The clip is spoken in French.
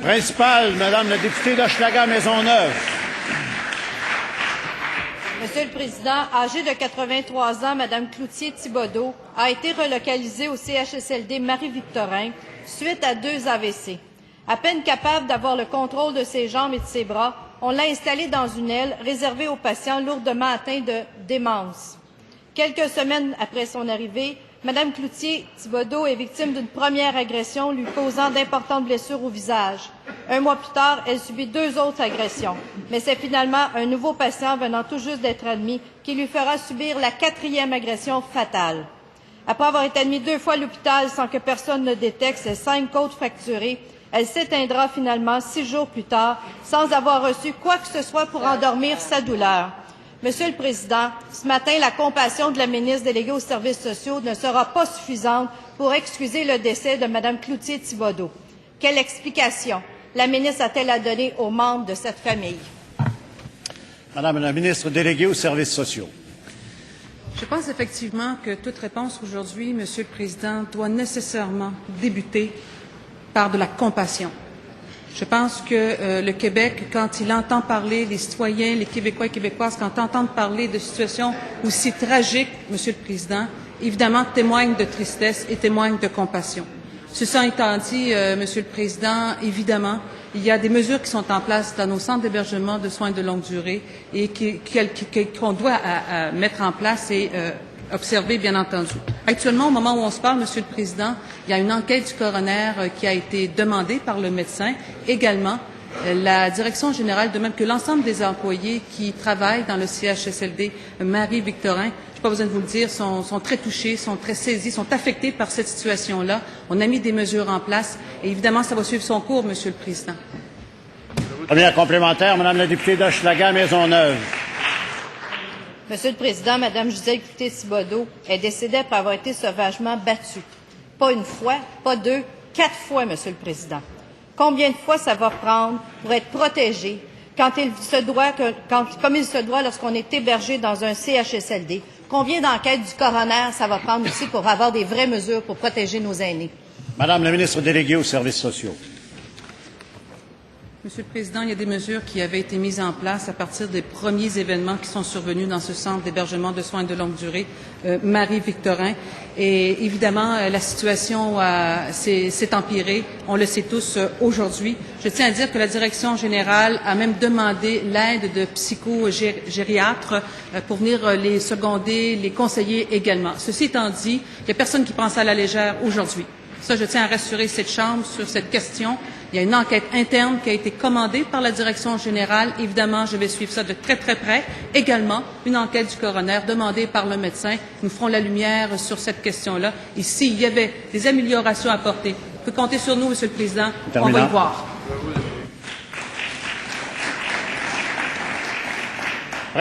Principal, Madame la députée d'Hochelaga-Maisonneuve. Monsieur le Président, âgée de 83 ans, Mme Cloutier-Thibodeau a été relocalisée au CHSLD Marie-Victorin suite à 2 AVC. À peine capable d'avoir le contrôle de ses jambes et de ses bras, on l'a installée dans une aile réservée aux patients lourdement atteints de démence. Quelques semaines après son arrivée, Mme Cloutier-Thibodeau est victime d'une première agression lui causant d'importantes blessures au visage. 1 mois plus tard, elle subit 2 autres agressions. Mais c'est finalement un nouveau patient venant tout juste d'être admis qui lui fera subir la 4e agression fatale. Après avoir été admise 2 fois à l'hôpital sans que personne ne détecte ses 5 côtes fracturées, elle s'éteindra finalement 6 jours plus tard sans avoir reçu quoi que ce soit pour endormir sa douleur. Monsieur le Président, ce matin, la compassion de la ministre déléguée aux services sociaux ne sera pas suffisante pour excuser le décès de Mme Cloutier-Thibodeau. Quelle explication la ministre a-t-elle à donner aux membres de cette famille? Madame la ministre déléguée aux services sociaux. Je pense effectivement que toute réponse aujourd'hui, Monsieur le Président, doit nécessairement débuter par de la compassion. Je pense que le Québec, quand il entend parler, les citoyens, les Québécois et Québécoises, quand entendent parler de situations aussi tragiques, Monsieur le Président, évidemment témoignent de tristesse et témoignent de compassion. Ceci étant dit, Monsieur le Président, évidemment, il y a des mesures qui sont en place dans nos centres d'hébergement de soins de longue durée et qu'on doit mettre en place et observer, bien entendu. Actuellement, au moment où on se parle, Monsieur le Président, il y a une enquête du coroner qui a été demandée par le médecin. Également, la Direction générale, de même que l'ensemble des employés qui travaillent dans le CHSLD Marie-Victorin, je n'ai pas besoin de vous le dire, sont très touchés, sont très saisis, sont affectés par cette situation-là. On a mis des mesures en place et évidemment, ça va suivre son cours, Monsieur le Président. Première complémentaire, Madame la députée d'Hochelaga-Maisonneuve. Monsieur le Président, Mme Gisèle Cloutier-Thibodeau est décédée après avoir été sauvagement battue. Pas 1 fois, pas 2, 4 fois, Monsieur le Président. Combien de fois ça va prendre pour être protégé comme il se doit lorsqu'on est hébergé dans un CHSLD? Combien d'enquêtes du coroner ça va prendre aussi pour avoir des vraies mesures pour protéger nos aînés? Madame la ministre déléguée aux services sociaux. Monsieur le Président, il y a des mesures qui avaient été mises en place à partir des premiers événements qui sont survenus dans ce centre d'hébergement de soins de longue durée, Marie-Victorin. Et évidemment, la situation s'est empirée, on le sait tous aujourd'hui. Je tiens à dire que la Direction générale a même demandé l'aide de psychogériatres pour venir les seconder, les conseiller également. Ceci étant dit, il n'y a personne qui prend ça à la légère aujourd'hui. Ça, je tiens à rassurer cette Chambre sur cette question. Il y a une enquête interne qui a été commandée par la Direction générale. Évidemment, je vais suivre ça de très, très près. Également, une enquête du coroner demandée par le médecin. Nous ferons la lumière sur cette question-là. Et s'il y avait des améliorations à apporter, vous pouvez compter sur nous, Monsieur le Président. On va y voir.